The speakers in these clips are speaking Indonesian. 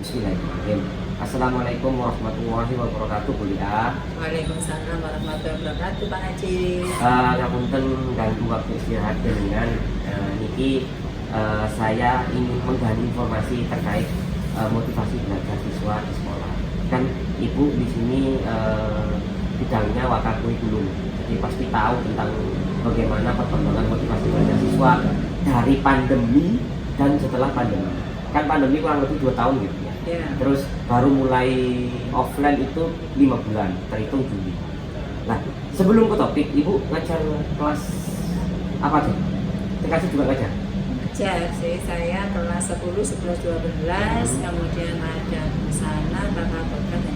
Bismillahirrahmanirrahim. Assalamualaikum warahmatullahi wabarakatuh, Bu Lia. Waalaikumsalam warahmatullahi wabarakatuh, Pak Haji. Ngapunten ganggu waktu istirahat dengan niki saya ingin menggali informasi terkait motivasi belajar siswa di sekolah. Kan Ibu di sini bidangnya wakakurikulum, jadi pasti tahu tentang bagaimana perkembangan motivasi belajar siswa dari pandemi dan setelah pandemi. Kan pandemi kurang lebih 2 tahun gitu ya. Ya. Terus baru mulai offline itu 5 bulan, terhitung Juli. Nah, sebelum ke topik, Ibu ngajar kelas apa aja? TKC juga ngajar? Ngajar sih, saya kelas 10, 11, 12, kemudian ada sana, tata kota, dan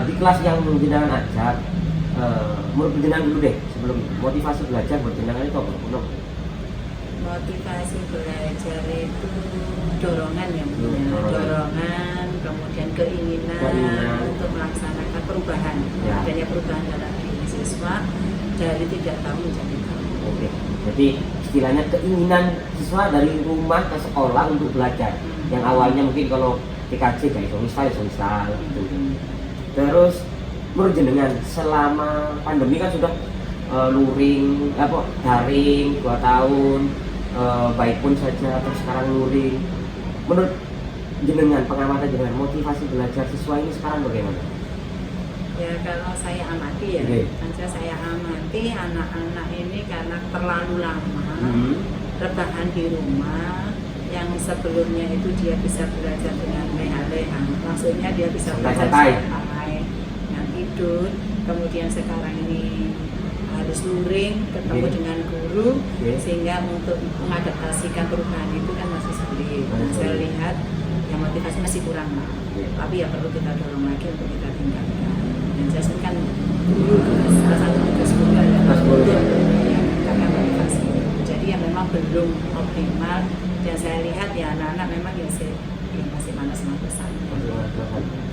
Di kelas yang jenengan ajar, menurut jenengan dulu deh, sebelum motivasi belajar buat jenengan itu apa? motivasi belajar itu dorongan ya, Bu. Dorongan, kemudian keinginan untuk melaksanakan perubahan, Ya. adanya perubahan dalam diri siswa dari tidak tahu menjadi tahu. Oke, jadi istilahnya keinginan siswa dari rumah ke sekolah untuk belajar. Yang awalnya mungkin kalau TKC kayak soal gitu. Terus menurut jenengan selama pandemi kan sudah luring, daring 2 tahun, baik pun saja, terus sekarang luring. Menurut jenengan, pengamatan jenengan, motivasi belajar siswa ini sekarang bagaimana? Ya kalau saya amati ya, saya amati anak-anak ini karena terlalu lama rebahan di rumah, yang sebelumnya itu dia bisa belajar dengan leha-leha, maksudnya dia bisa belajar santai, yang tidur, kemudian sekarang ini harus luring, ketemu dengan guru, sehingga untuk mengadaptasikan perubahan itu kan masih sulit. Saya lihat yang motivasi masih kurang, tapi ya perlu kita dorong lagi untuk kita tingkatkan. Dan saya kan guru, salah satu tugas guru adalah untuk meningkatkan motivasi. Jadi ya memang belum optimal, dan saya lihat ya anak-anak memang ya masih malas-malasan.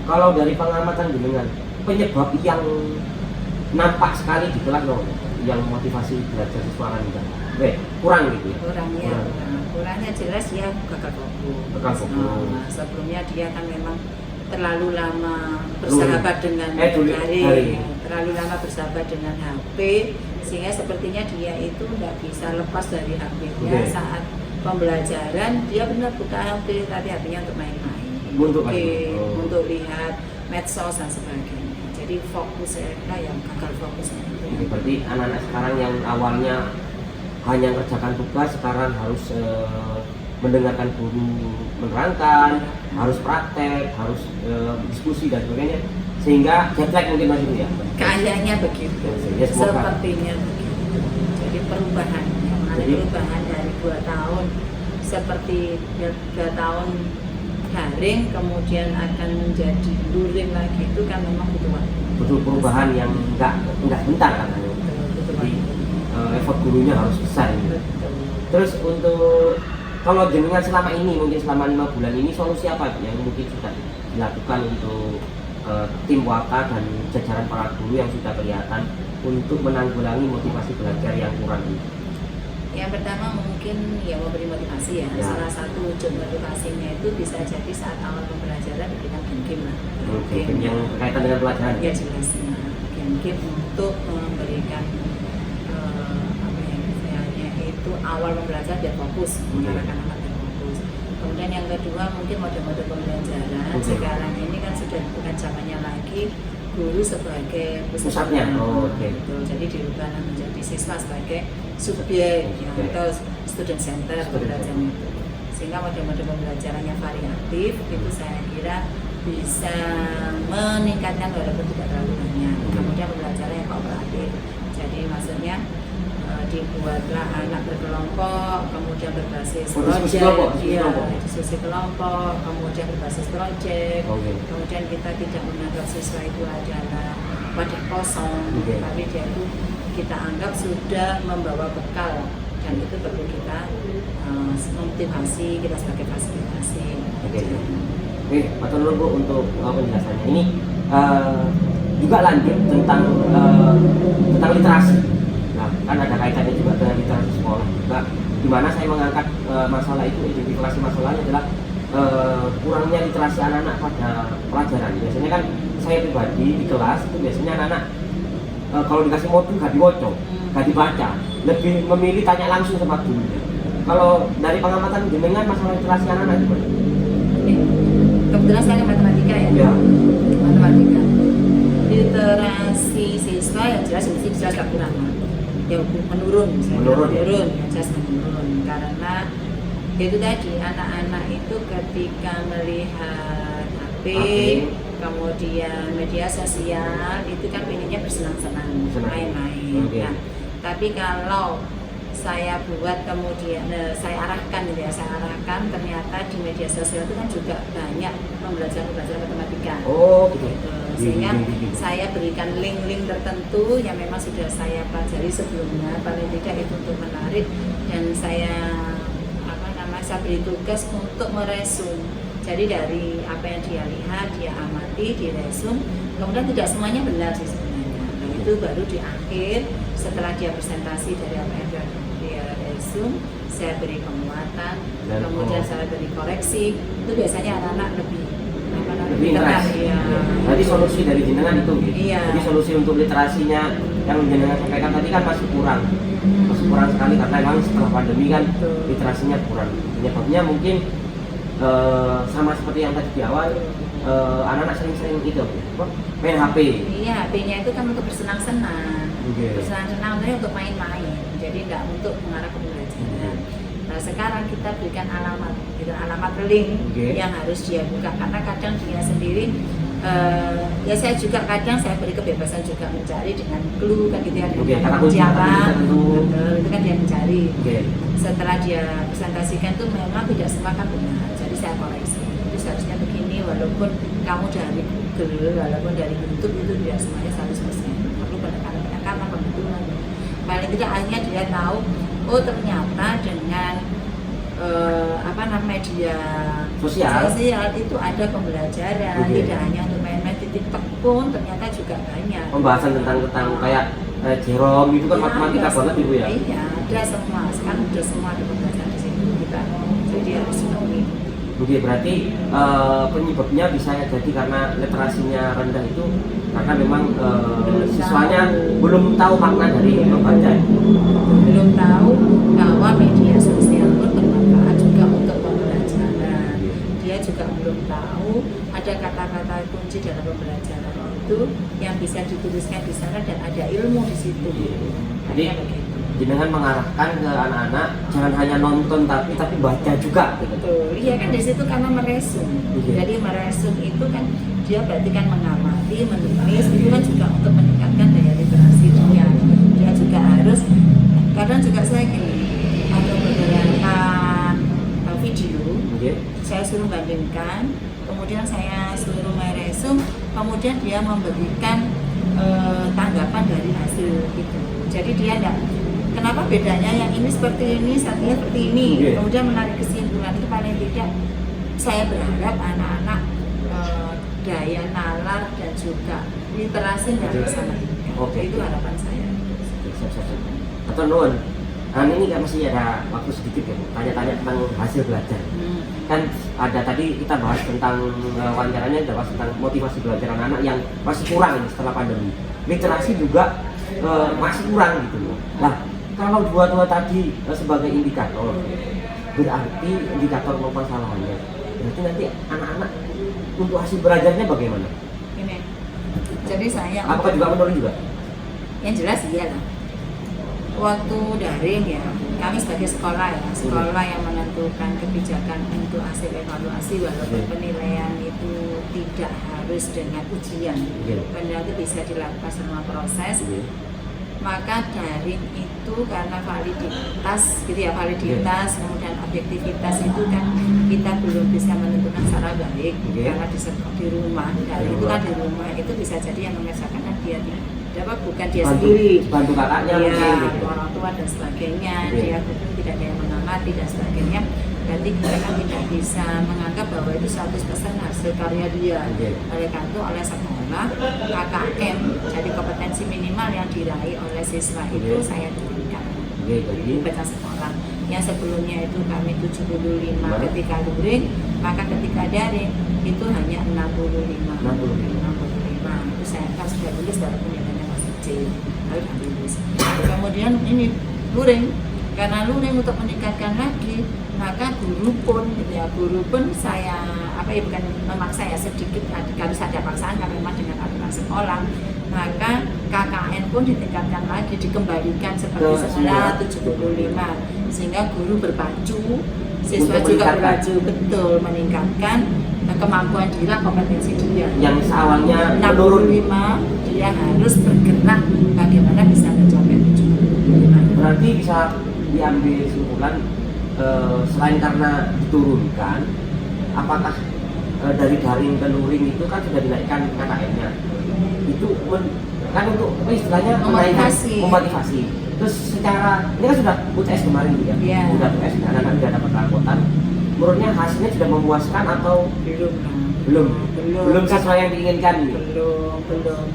Kalau dari pengamatan jenengan, penyebab yang nampak sekali di kelas loh, yang motivasi belajar siswa kan kurang gitu ya? Kurangnya jelas ya gagal fokus. Sebelumnya dia kan memang terlalu lama bersahabat dengan daring, terlalu lama bersahabat dengan HP, sehingga sepertinya dia itu nggak bisa lepas dari HP-nya. Saat pembelajaran dia benar buka HP, tapi HP-nya untuk main-main, untuk lihat medsos dan sebagainya. Jadi fokusnya yang gagal fokusnya. Berarti anak-anak sekarang yang awalnya hanya mengerjakan tugas, sekarang harus mendengarkan guru menerangkan, harus praktek, harus diskusi dan sebagainya, sehingga jet lag mungkin masih ya. Kayaknya begitu. Ya, sepertinya begitu. Jadi perubahan dari 2 tahun seperti 2 tahun daring kemudian akan menjadi luring lagi, itu kan memang butuh perubahan yang enggak bentar katanya. Jadi effort gurunya harus besar gitu. Terus untuk kalau jenengan selama ini, mungkin selama 5 bulan ini, solusi apa yang mungkin sudah dilakukan untuk tim Waka dan jajaran para guru yang sudah kelihatan untuk menanggulangi motivasi belajar yang kurang ini? Yang pertama mungkin ya memberi motivasi ya. Salah satu wujud motivasinya itu bisa jadi saat awal pembelajaran diberikan game lah. Game yang berkaitan dengan pelajaran. Ya jelas. Game untuk memberikan itu awal pembelajaran biar fokus, mengarahkan anak biar fokus. Kemudian yang kedua mungkin mode-mode pembelajaran. Sekarang ini kan sudah bukan zamannya lagi guru sebagai pusatnya. Jadi dirubah menjadi siswa sebagai subjek atau student center pembelajaran itu, sehingga mode-mode pembelajarannya variatif. Itu saya kira bisa meningkatkan walaupun tidak terlalu banyak. Kemudian pembelajaran yang kooperatif, jadi maksudnya dibuatlah anak berkelompok, kemudian berbasis diskusi kelompok, kemudian berbasis proyek. Kemudian kita tidak menganggap siswa itu adalah wadah kosong, tapi dia itu kita anggap sudah membawa bekal, dan itu perlu kita memotivasi, kita sebagai fasilitasi. Matur nuwun Bu untuk penjelasannya. Ini juga lanjut tentang literasi. Nah, kan ada kaitannya juga dengan literasi sekolah juga, di mana saya mengangkat masalah itu, identifikasi masalahnya adalah kurangnya literasi anak-anak pada pelajaran. Biasanya kan saya pribadi di kelas itu biasanya anak-anak kalau dikasih modul gak diwoco, gak dibaca, lebih memilih tanya langsung sama guru. Kalau dari pengamatan jenengan masalah literasi anak-anak gimana? Kebetulan saya matematika ya. Ya. Matematika. Literasi siswa yang jelas gak kurang. Ya menurun, Menurun, ya? yang jelas menurun karena itu tadi anak-anak itu ketika melihat HP, kemudian media sosial itu kan pengennya bersenang-senang, main-main. Okay. Nah, tapi kalau saya buat kemudian saya arahkan ternyata di media sosial itu kan juga banyak pembelajaran matematika. Oh, gitu. Sehingga saya berikan link-link tertentu yang memang sudah saya pelajari sebelumnya, paling tidak itu untuk menarik, dan saya beri tugas untuk meresum. Jadi dari apa yang dia lihat, dia amati, diresum, kemudian tidak semuanya benar sih sebenarnya. Nah, itu baru di akhir setelah dia presentasi dari apa yang dia resum, saya beri penguatan, kemudian saya beri koreksi. Itu biasanya anak-anak lebih keras. Ya. Berarti solusi dari jenengan itu gitu. Iya. Jadi solusi untuk literasinya yang jenengan sampaikan tadi kan masih kurang sekali karena memang setelah pandemi kan literasinya kurang. Penyebabnya mungkin sama seperti yang tadi di awal, anak-anak sering-sering itu main HP. Iya, HP-nya itu kan untuk bersenang-senang. Okay. Bersenang-senang sebenarnya untuk main-main, jadi nggak untuk mengarah ke pembelajaran. Nah, sekarang kita berikan alamat link yang harus dia buka, karena kadang dia sendiri ya saya juga kadang saya beri kebebasan juga mencari dengan clue kan gitu ya, dengan siapa itu kan dia mencari. Setelah dia presentasikan tuh memang tidak semua kan benar, jadi saya koreksi itu seharusnya begini, walaupun kamu dari Google, walaupun dari YouTube itu tidak semuanya 100%, perlu penekanan karena pembetulan. Paling tidak akhirnya dia tahu, oh ternyata dengan media sosial itu ada pembelajaran, tidak hanya untuk main-main. Di TikTok pun ternyata juga banyak pembahasan tentang kayak Jerome itu kan matematika banget ibu ya. Iya, ada semua. Sekarang sudah semua ada pembelajaran di situ kita. Jadi harus memenuhi. Oke, berarti penyebabnya bisa jadi karena literasinya rendah itu karena memang siswanya belum tahu makna dari membaca. Belum tahu bahwa media sosial pun bermanfaat juga untuk pembelajaran. Dia juga belum tahu ada kata-kata kunci dalam pembelajaran itu yang bisa dituliskan di sana dan ada ilmu di situ. Jadi jenengan mengarahkan ke anak-anak jangan hanya nonton tapi baca juga gitu. Betul. Iya kan di situ karena meresum. Jadi meresum itu kan dia berarti kan mengamati, menulis itu kan juga untuk meningkatkan daya literasi dia. Dia juga harus kadang juga saya gini, ada beberapa video saya suruh bandingkan, kemudian saya suruh meresum, kemudian dia memberikan tanggapan dari hasil itu. Jadi dia enggak, kenapa bedanya yang ini seperti ini, satunya seperti ini, kemudian menarik kesimpulan. Itu paling tidak saya berharap anak-anak daya nalar dan juga literasi yang bisa meningkat. Itu harapan saya. Atau nuan, ini kan masih ada waktu sedikit ya, tanya-tanya tentang hasil belajar. Kan ada tadi kita bahas tentang wawancaranya, kita bahas tentang motivasi belajar anak-anak yang masih kurang setelah pandemi. Literasi juga masih kurang gitu loh. Nah, kalau dua-dua tadi sebagai indikator, berarti indikator permasalahannya. Berarti nanti anak-anak untuk hasil belajarnya bagaimana? Ini. Jadi saya apakah juga menurun juga? Yang jelas iya lah. Waktu daring ya, kami sebagai sekolah yang menentukan kebijakan untuk hasil evaluasi, walaupun penilaian itu tidak harus dengan ujian, penilaian itu bisa dilakukan selama proses. Maka daring itu karena validitas gitu ya, validitas kemudian objektivitas itu kan kita belum bisa menentukan secara baik karena di rumah. Daring itu kan di rumah itu bisa jadi yang mengerjakan kan dia tidak, bukan dia sendiri, bantu kakaknya, orang tua dan sebagainya, dia tidak ada yang mengamati dan sebagainya. Berarti kita kan tidak bisa menganggap bahwa itu 100% hasil karya dia. Oleh karena itu oleh sekolah KKM, jadi kompetensi minimal yang diraih oleh siswa itu saya turunkan di baca sekolah. yang sebelumnya itu kami 75 ketika luring, maka ketika daring itu hanya 65. Itu saya kan sudah lulus walaupun nilainya masih kecil, lalu sudah lulus. Kemudian ini luring, karena luring untuk meningkatkan lagi, maka guru pun saya bukan memaksa ya, sedikit harus ada paksaan karena memang dengan aturan sekolah, maka KKN pun ditingkatkan lagi, dikembalikan seperti semula 75, sehingga guru berpacu, siswa juga berpacu, betul, meningkatkan kemampuan dia, kompetensi dia. Yang awalnya 65, dia harus bergerak bagaimana bisa mencapai 75. Berarti bisa diambil kesimpulan selain karena diturunkan, apakah dari daring ke luring itu kan sudah dinaikkan KKN-nya, itu kan untuk istilahnya memotivasi. Terus secara ini kan sudah UTS kemarin juga, sudah UTS, anak-anak sudah dapat rapotan. Menurutnya hasilnya sudah memuaskan atau belum sesuai yang diinginkan? Belum.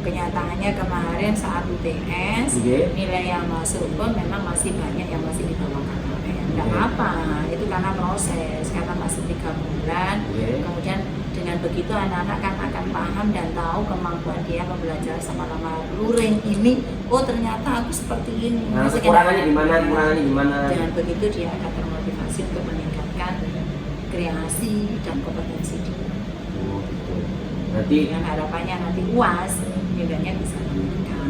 Kenyataannya kemarin saat UTS, nilai yang masuk pun memang masih banyak yang masih di bawah KKN. Tidak apa, itu karena proses, karena masih 3 bulan. Kemudian dengan begitu anak-anak kan akan paham dan tahu kemampuan dia membelajar selama luring ini. Oh ternyata aku seperti ini. Nah, kekurangannya di mana? Dengan begitu dia akan termotivasi untuk meningkatkan kreasi dan kompetensi dia. Berarti dengan harapannya nanti UAS nilainya bisa meningkat.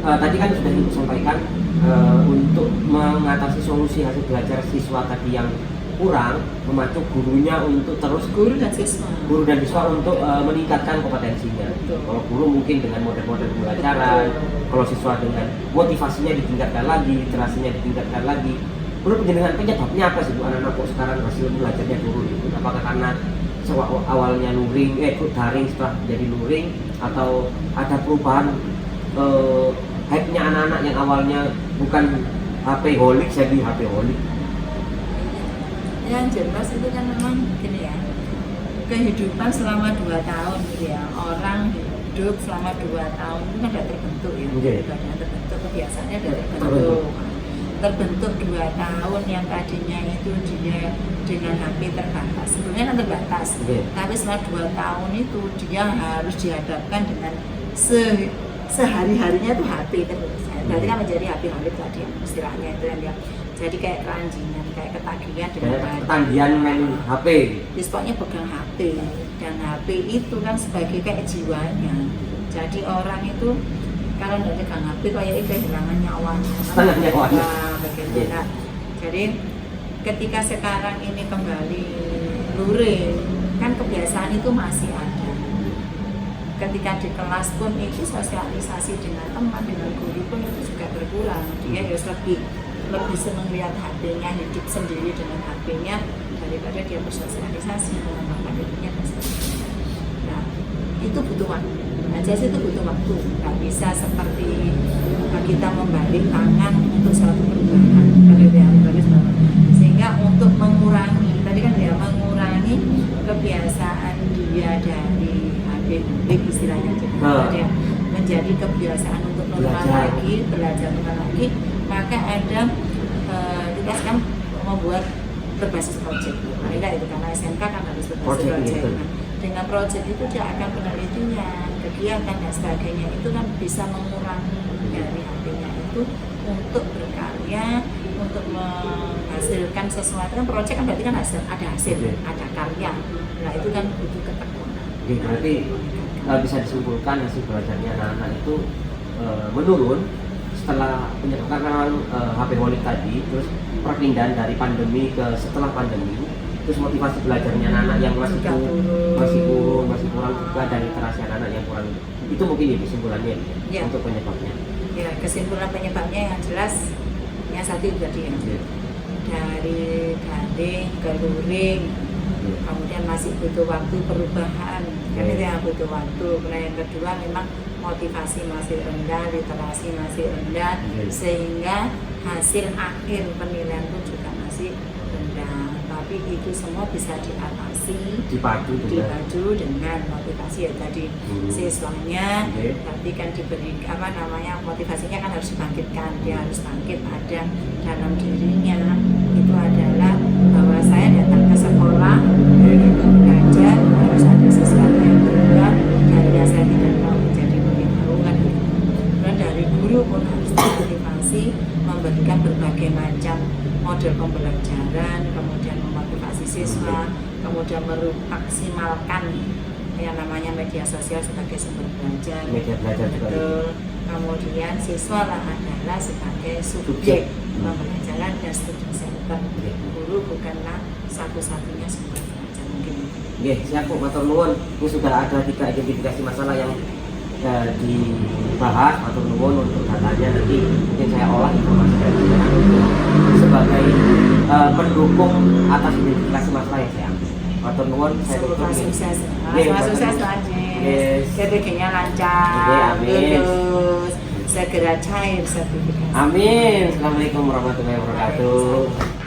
Tadi kan sudah Ibu sampaikan untuk mengatasi solusi hasil belajar siswa tadi yang kurang, memacu gurunya untuk terus guru dan siswa untuk meningkatkan kompetensinya. Kalau guru mungkin dengan model-model pembelajaran, kalau siswa dengan motivasinya ditingkatkan lagi, literasinya ditingkatkan lagi. Menurut penjenengan penyebabnya apa sih Bu, anak-anak kok sekarang hasil belajarnya turun itu? Apakah karena awalnya luring, daring setelah jadi luring, atau ada perubahan hype-nya anak-anak yang awalnya bukan HP holik jadi HP holik? Yang jelas itu kan memang gini ya, kehidupan selama 2 tahun gitu ya, terbentuk hidup selama 2 tahun itu kan sudah terbentuk ya, terbentuk kebiasaannya sudah terbentuk 2 tahun yang tadinya itu dia dengan HP terbatas, sebelumnya kan terbatas, tapi setelah 2 tahun itu dia harus dihadapkan dengan sehari-harinya itu HP terus. Berarti kan menjadi HP holik tadi istilahnya itu yang dia jadi kayak keranjingan, kayak ketagihan dengan ketagihan main HP. Pokoknya pegang HP, dan HP itu kan sebagai kayak jiwanya. Jadi orang itu kalau tidak pegang HP kayak kehilangan nyawanya. Bagaimana? Jadi ketika sekarang ini kembali luring, kan kebiasaan itu masih ada. Ketika di kelas pun itu sosialisasi dengan teman, dengan guru pun itu juga berkurang. Dia harus lebih senang lihat HP-nya, hidup sendiri dengan HP-nya daripada dia bersosialisasi mengembangkan dirinya dan sebagainya. Nah, itu butuh waktu. Aja itu butuh waktu. Nggak bisa seperti kita membalik tangan untuk suatu perubahan. Sehingga untuk mengurangi, tadi kan dia mengurangi kebiasaan dia dari HP istilahnya, menjadi kebiasaan untuk normal lagi, belajar normal lagi, maka ada kita sekarang membuat berbasis project. Nah, itu karena SMK kan harus berbasis project. Nah, dengan project itu dia akan penelitian, kegiatan dan sebagainya itu kan bisa mengurangi dari HP-nya itu untuk berkarya, untuk menghasilkan sesuatu. Kan project kan berarti kan ada hasil, ada karya. Nah itu kan butuh ketekunan. Berarti bisa disimpulkan hasil belajarnya anak-anak itu menurun setelah karena HP holik tadi, terus perpindahan dari pandemi ke setelah pandemi, terus motivasi belajarnya anak-anak yang masih kurang juga, dan literasi anak-anak yang kurang. Itu mungkin ya kesimpulannya untuk penyebabnya. Ya, kesimpulan penyebabnya yang jelas yang satu tadi ya, dari daring ke luring, kemudian masih butuh waktu perubahan, kan itu yang butuh waktu. Nah yang kedua memang motivasi masih rendah, literasi masih rendah, sehingga hasil akhir penilaian pun juga masih rendah. Tapi tapi itu semua bisa diatasi dipadu dengan motivasi ya tadi siswanya. Tapi kan diberi motivasinya kan harus dibangkitkan, dia harus bangkit, ada dalam dirinya itu adalah bahwa saya datang ke sekolah untuk belajar harus ada sesuatu yang berubah dari saya tidak mau menjadi lebih tahu kan. Dan dari guru pun harus dimotivasi memberikan berbagai macam model pembelajaran, kemudian memotivasi siswa, kemudian memaksimalkan yang namanya media sosial sebagai sumber belajar. Media belajar betul. Kemudian siswa adalah sebagai subjek pembelajaran dan studi center. Guru bukanlah satu-satunya sumber belajar mungkin. Oke, siap Bu, matur nuwun. Ini sudah ada 3 identifikasi masalah yang dibahas. Matur nuwun untuk datanya, nanti mungkin saya olah informasi dari sebagai pendukung atas identifikasi masalah yang saya ambil. Matur nuwun, saya tutup. Sukses. Sukses lanjut. Yes. Sertifikatnya lancar. Amin. Terus segera cair sertifikasi. Amin. Assalamualaikum warahmatullahi wabarakatuh.